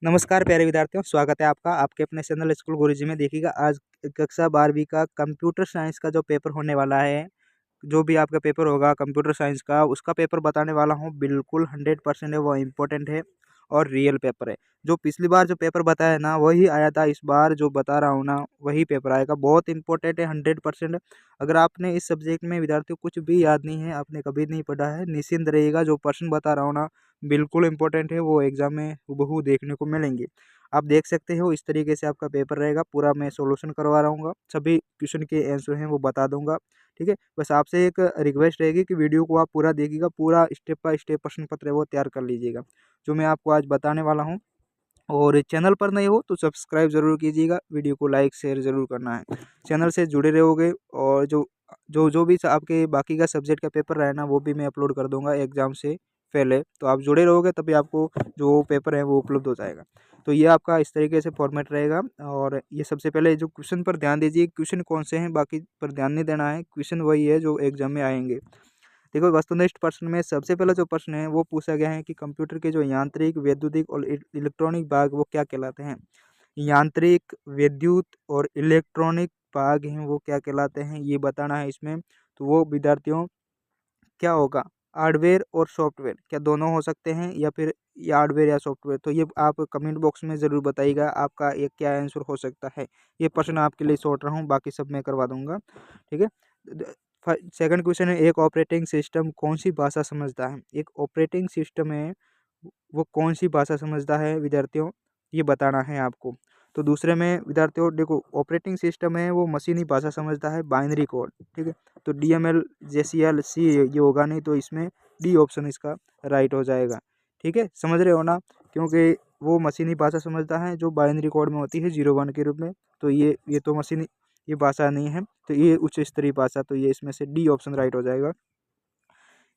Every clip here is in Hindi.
नमस्कार प्यारे विद्यार्थियों, स्वागत है आपका आपके अपने चैनल स्कूल गुरुजी में। देखिएगा आज कक्षा 12वीं का कंप्यूटर साइंस का जो पेपर होने वाला है, जो भी आपका पेपर होगा कंप्यूटर साइंस का, उसका पेपर बताने वाला हूँ। बिल्कुल 100% है, वो इम्पोर्टेंट है और रियल पेपर है। जो पिछली बार जो पेपर बताया ना वही आया था, इस बार जो बता रहा हूँ ना वही पेपर आएगा। बहुत इंपॉर्टेंट है, 100%। अगर आपने इस सब्जेक्ट में विद्यार्थियों कुछ भी याद नहीं है, आपने कभी नहीं पढ़ा है, निश्चिंत रहिएगा। जो प्रश्न बता रहा हूँ ना बिल्कुल इंपॉर्टेंट है, वो एग्जाम में हूबहू देखने को मिलेंगे। आप देख सकते हो इस तरीके से आपका पेपर रहेगा। पूरा मैं सॉल्यूशन करवा रहा हूँ, सभी क्वेश्चन के आंसर हैं वो बता दूंगा। ठीक है, बस आपसे एक रिक्वेस्ट रहेगी कि वीडियो को आप पूरा देखिएगा, पूरा स्टेप बाय स्टेप प्रश्न पत्र है वो तैयार कर लीजिएगा जो मैं आपको आज बताने वाला हूँ। और चैनल पर नए हो तो सब्सक्राइब जरूर कीजिएगा, वीडियो को लाइक शेयर जरूर करना है। चैनल से जुड़े रहोगे और जो जो जो भी आपके बाकी का सब्जेक्ट का पेपर रहे ना वो भी मैं अपलोड कर दूंगा एग्जाम से पहले। तो आप जुड़े रहोगे तभी आपको जो पेपर है वो उपलब्ध हो जाएगा। तो ये आपका इस तरीके से फॉर्मेट रहेगा। और ये सबसे पहले जो क्वेश्चन पर ध्यान दीजिए, क्वेश्चन कौन से हैं बाकी पर ध्यान नहीं देना है, क्वेश्चन वही है जो एग्जाम में आएंगे। देखो वस्तुनिष्ठ प्रश्न में सबसे पहला जो प्रश्न है वो पूछा गया है कि कंप्यूटर के जो यांत्रिक, वैद्युतिक और इलेक्ट्रॉनिक भाग वो क्या कहलाते हैं। यांत्रिक, विद्युत और इलेक्ट्रॉनिक भाग हैं वो क्या कहलाते हैं, ये बताना है इसमें। तो वो विद्यार्थियों क्या होगा, हार्डवेयर और सॉफ्टवेयर, क्या दोनों हो सकते हैं या फिर ये हार्डवेयर या सॉफ्टवेयर। तो ये आप कमेंट बॉक्स में ज़रूर बताइएगा आपका ये क्या आंसर हो सकता है। ये प्रश्न आपके लिए छोड़ रहा हूँ, बाकी सब मैं करवा दूंगा। ठीक है, सेकंड क्वेश्चन है, एक ऑपरेटिंग सिस्टम कौन सी भाषा समझता है। एक ऑपरेटिंग सिस्टम है वो कौन सी भाषा समझता है विद्यार्थियों, ये बताना है आपको। तो दूसरे में विद्यार्थियों देखो, ऑपरेटिंग सिस्टम है वो मशीनी भाषा समझता है, बाइनरी कोड। ठीक है, तो DML JCL C ये होगा नहीं, तो इसमें डी ऑप्शन इसका राइट हो जाएगा। ठीक है, समझ रहे हो ना, क्योंकि वो मशीनी भाषा समझता है जो बाइनरी कोड में होती है 0 1 के रूप में। तो ये तो मशीनी ये भाषा नहीं है, तो ये उच्च स्तरीय भाषा, तो ये इसमें से डी ऑप्शन राइट हो जाएगा।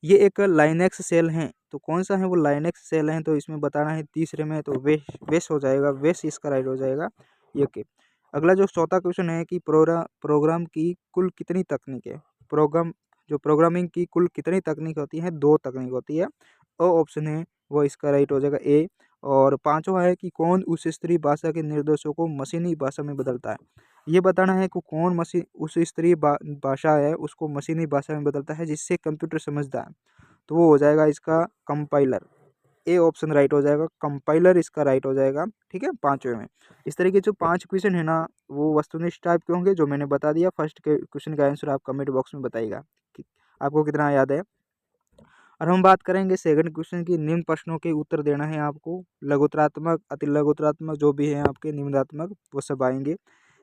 ये एक लाइनेक्स सेल है, तो कौन सा है वो लाइनेक्स सेल है, तो इसमें बताना है। तीसरे में तो वेस हो जाएगा, वेस इसका राइट हो जाएगा ये के। अगला जो चौथा क्वेश्चन है कि प्रोग्राम की कुल कितनी तकनीक है। प्रोग्रामिंग की कुल कितनी तकनीक होती है, 2 तकनीक होती है। ऑप्शन है वो इसका राइट हो जाएगा ए। और पांचवा है कि कौन उस स्तरीय भाषा के निर्देशों को मशीनी भाषा में बदलता है। ये बताना है कि कौन मशीन उस स्तरीय भाषा है उसको मशीनी भाषा में बदलता है जिससे कंप्यूटर समझता है। तो वो हो जाएगा इसका कंपाइलर। ए ऑप्शन राइट हो जाएगा, कंपाइलर इसका राइट हो जाएगा। ठीक है, पांचवे में इस तरह के जो 5 क्वेश्चन है ना वो वस्तुनिष्ठ टाइप के होंगे जो मैंने बता दिया। फर्स्ट के क्वेश्चन का आंसर आप कमेंट बॉक्स में बताइएगा कि आपको कितना याद है। और हम बात करेंगे सेकंड क्वेश्चन की, निम्न प्रश्नों के उत्तर देना है आपको। लघुतरात्मक, अति लघुतरात्मक जो भी है आपके निम्नात्मक वो सब आएंगे।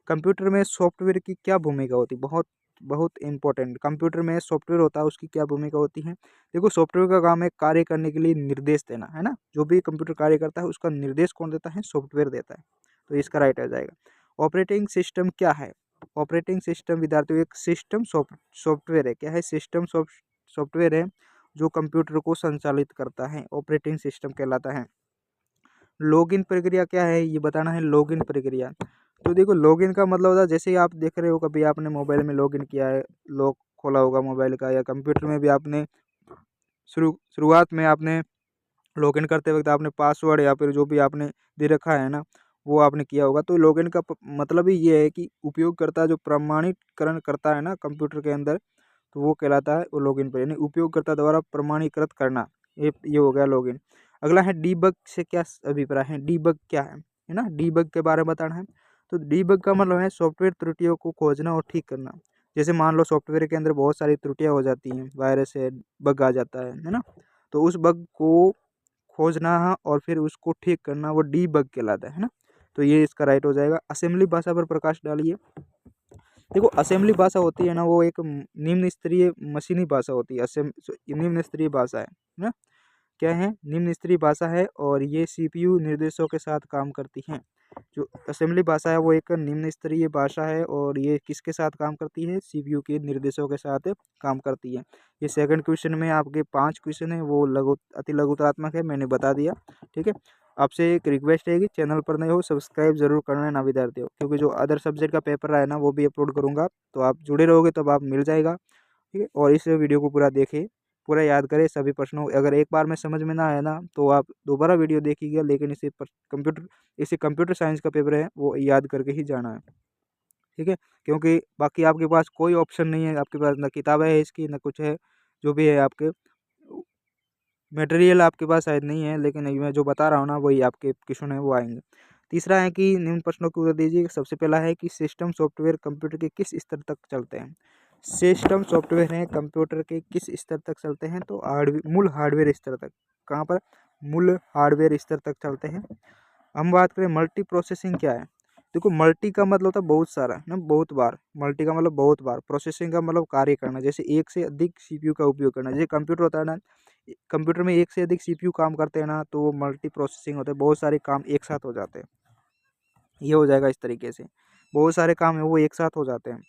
कंप्यूटर में सॉफ्टवेयर की क्या भूमिका होती है, बहुत बहुत इंपॉर्टेंट। कंप्यूटर में सॉफ्टवेयर होता है उसकी क्या भूमिका होती है। देखो सॉफ्टवेयर का काम है कार्य करने के लिए निर्देश देना, है ना। जो भी कंप्यूटर कार्य करता है उसका निर्देश कौन देता है, सॉफ्टवेयर देता है। तो इसका राइट आ जाएगा। ऑपरेटिंग सिस्टम क्या है। ऑपरेटिंग सिस्टम विद्यार्थियों एक सिस्टम सॉफ्टवेयर है। क्या है, सिस्टम सॉफ्टवेयर है जो कंप्यूटर को संचालित करता है, ऑपरेटिंग सिस्टम कहलाता है। लॉगिन प्रक्रिया क्या है, ये बताना है। लॉगिन प्रक्रिया, तो देखो लॉगिन का मतलब होता है जैसे ही आप देख रहे हो कभी आपने मोबाइल में लॉगिन किया है, लॉक खोला होगा मोबाइल का, या कंप्यूटर में भी आपने शुरुआत में आपने लॉगिन करते वक्त आपने पासवर्ड या फिर जो भी आपने दे रखा है ना वो आपने किया होगा। तो लॉगिन का मतलब ही ये है कि उपयोगकर्ता जो प्रमाणीकरण करता है ना कंप्यूटर के अंदर, तो वो कहलाता है वो लॉगिन पर, यानी उपयोगकर्ता द्वारा प्रमाणीकृत करना। ये हो गया लॉगिन। अगला है डीबग से क्या अभिप्राय है। डीबग क्या है ना, डीबग के बारे में बताना है। तो डीबग का मतलब है सॉफ्टवेयर त्रुटियों को खोजना और ठीक करना। जैसे मान लो सॉफ्टवेयर के अंदर बहुत सारी त्रुटियां हो जाती हैं, वायरस है, बग आ जाता है ना। तो उस बग को खोजना और फिर उसको ठीक करना वो डीबग कहलाता है ना। तो ये इसका राइट हो जाएगा। असेंबली भाषा पर प्रकाश डालिए। देखो असेंबली भाषा होती है ना वो एक निम्न स्तरीय मशीनी भाषा होती है। निम्न स्तरीय भाषा है ना, क्या है, निम्न स्तरीय भाषा है और ये CPU निर्देशों के साथ काम करती हैं। जो असेंबली भाषा है वो एक निम्न स्तरीय भाषा है और ये किसके साथ काम करती है, CPU के निर्देशों के साथ काम करती है। ये सेकंड क्वेश्चन में आपके 5 क्वेश्चन है वो अति लघुतात्मक है, मैंने बता दिया। ठीक है, आपसे एक रिक्वेस्ट है कि चैनल पर नए हो सब्सक्राइब जरूर करना है ना विद्यार्थियों, क्योंकि जो अदर सब्जेक्ट का पेपर रहा है ना वो भी अपलोड करूंगा, तो आप जुड़े रहोगे तब आप मिल जाएगा। ठीक है, और इस वीडियो को पूरा देखें। पूरा याद करें सभी प्रश्नों। अगर एक बार में समझ में ना आया ना तो आप दोबारा वीडियो देखिएगा, लेकिन इसे कंप्यूटर साइंस का पेपर है वो याद करके ही जाना है, ठीक है। क्योंकि बाकी आपके पास कोई ऑप्शन नहीं है, आपके पास ना किताबें है इसकी ना कुछ है, जो भी है आपके मटेरियल आपके पास शायद नहीं है, लेकिन मैं जो बता रहा हूँ ना वही आपके क्वेश्चन है वो आएंगे। तीसरा है कि निम्न प्रश्नों को उत्तर दीजिए। सबसे पहला है कि सिस्टम सॉफ्टवेयर कंप्यूटर के किस स्तर तक चलते हैं। सिस्टम सॉफ्टवेयर हैं कंप्यूटर के किस स्तर तक चलते हैं, तो मूल हार्डवेयर स्तर तक। कहाँ पर? मूल हार्डवेयर स्तर तक चलते हैं। हम बात करें मल्टी प्रोसेसिंग क्या है। देखो मल्टी का मतलब होता है बहुत सारा ना, बहुत बार। मल्टी का मतलब बहुत बार, प्रोसेसिंग का मतलब कार्य करना, जैसे एक से अधिक सीपीयू का उपयोग करना। जैसे कंप्यूटर होता है ना, कंप्यूटर में एक से अधिक सीपीयू काम करते हैं ना, तो वो मल्टी प्रोसेसिंग होता है, बहुत सारे काम एक साथ हो जाते हैं। ये हो जाएगा इस तरीके से, बहुत सारे काम है वो एक साथ हो जाते हैं।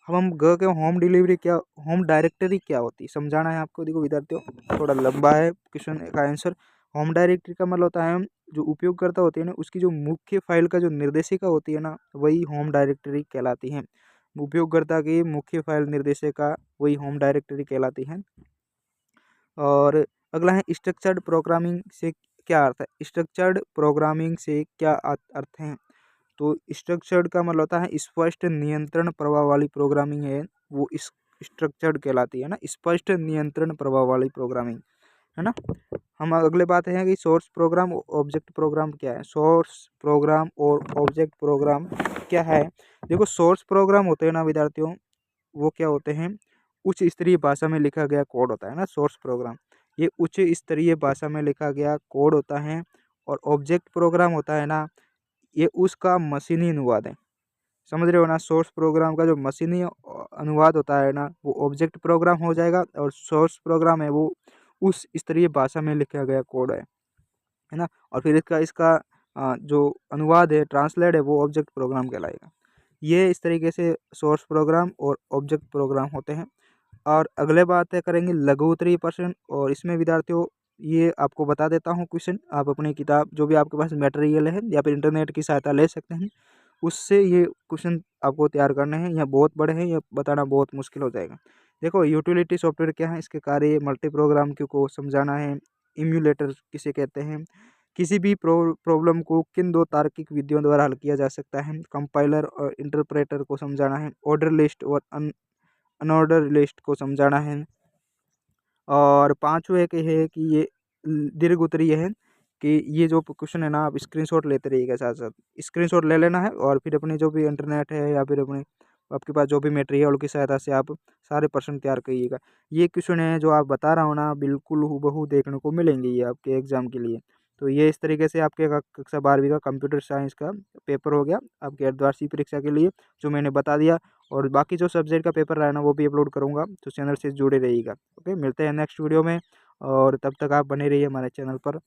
अब हम ग के होम डिलीवरी क्या, होम डायरेक्टरी क्या होती है समझाना है आपको। देखो विद्यार्थियों, थोड़ा लंबा है क्वेश्चन का आंसर। होम डायरेक्टरी का मतलब होता है जो उपयोगकर्ता होती है ना उसकी जो मुख्य फाइल का जो निर्देशिका होती है ना, वही होम डायरेक्टरी कहलाती है। उपयोगकर्ता की मुख्य फाइल निर्देशिका वही होम डायरेक्टरी कहलाती है। और अगला है स्ट्रक्चर्ड प्रोग्रामिंग से क्या अर्थ है। स्ट्रक्चर्ड प्रोग्रामिंग से क्या अर्थ है, तो स्ट्रक्चर्ड का मतलब होता है स्पष्ट नियंत्रण प्रवाह वाली प्रोग्रामिंग है, वो इस स्ट्रक्चर्ड कहलाती है ना, स्पष्ट नियंत्रण प्रवाह वाली प्रोग्रामिंग, है ना। हम अगले बात है कि सोर्स प्रोग्राम ऑब्जेक्ट प्रोग्राम क्या है। सोर्स प्रोग्राम और ऑब्जेक्ट प्रोग्राम क्या है। देखो सोर्स प्रोग्राम होते हैं ना विद्यार्थियों, वो क्या होते हैं, उच्च स्तरीय भाषा में लिखा गया कोड होता है ना सोर्स प्रोग्राम। ये उच्च स्तरीय भाषा में लिखा गया कोड होता है। और ऑब्जेक्ट प्रोग्राम होता है ना, ये उसका मशीनी अनुवाद है। समझ रहे हो ना, सोर्स प्रोग्राम का जो मशीनी अनुवाद होता है ना वो ऑब्जेक्ट प्रोग्राम हो जाएगा, और सोर्स प्रोग्राम है वो उस स्तरीय भाषा में लिखा गया कोड है ना। और फिर इसका इसका जो अनुवाद है, ट्रांसलेट है, वो ऑब्जेक्ट प्रोग्राम कहलाएगा। ये इस तरीके से सोर्स प्रोग्राम और ऑब्जेक्ट प्रोग्राम होते हैं। और अगले बात है करेंगे लघु उत्तरीय प्रश्न, और इसमें विद्यार्थियों ये आपको बता देता हूँ क्वेश्चन, आप अपनी किताब जो भी आपके पास मटेरियल है या फिर इंटरनेट की सहायता ले सकते हैं, उससे ये क्वेश्चन आपको तैयार करने हैं। यह बहुत बड़े हैं, यह बताना बहुत मुश्किल हो जाएगा। देखो यूटिलिटी सॉफ्टवेयर क्या है, इसके कार्य मल्टी प्रोग्राम को समझाना है। इम्यूलेटर किसे कहते हैं, किसी भी प्रॉब्लम को किन दो तार्किक विधियों द्वारा हल किया जा सकता है। कंपाइलर और इंटरप्रेटर को समझाना है। ऑर्डर लिस्ट और अनऑर्डर लिस्ट को समझाना है। और पांचवे के है कि ये दीर्घ उत्तरीय है, कि ये जो क्वेश्चन है ना आप स्क्रीनशॉट लेते रहिएगा, साथ साथ स्क्रीनशॉट ले लेना है, और फिर अपने जो भी इंटरनेट है या फिर अपने आपके पास जो भी मटेरियल की सहायता से आप सारे प्रश्न तैयार करिएगा। ये क्वेश्चन है जो आप बता रहा हूँ ना, बिल्कुल हूबहू देखने को मिलेंगे ये आपके एग्जाम के लिए। तो ये इस तरीके से आपके कक्षा 12वीं का कंप्यूटर साइंस का पेपर हो गया आपके अर्धवार्षिक परीक्षा के लिए, जो मैंने बता दिया। और बाकी जो सब्जेक्ट का पेपर रहा है ना वो भी अपलोड करूँगा, तो चैनल से जुड़े रहिएगा। ओके, मिलते हैं नेक्स्ट वीडियो में, और तब तक आप बने रहिए हमारे चैनल पर।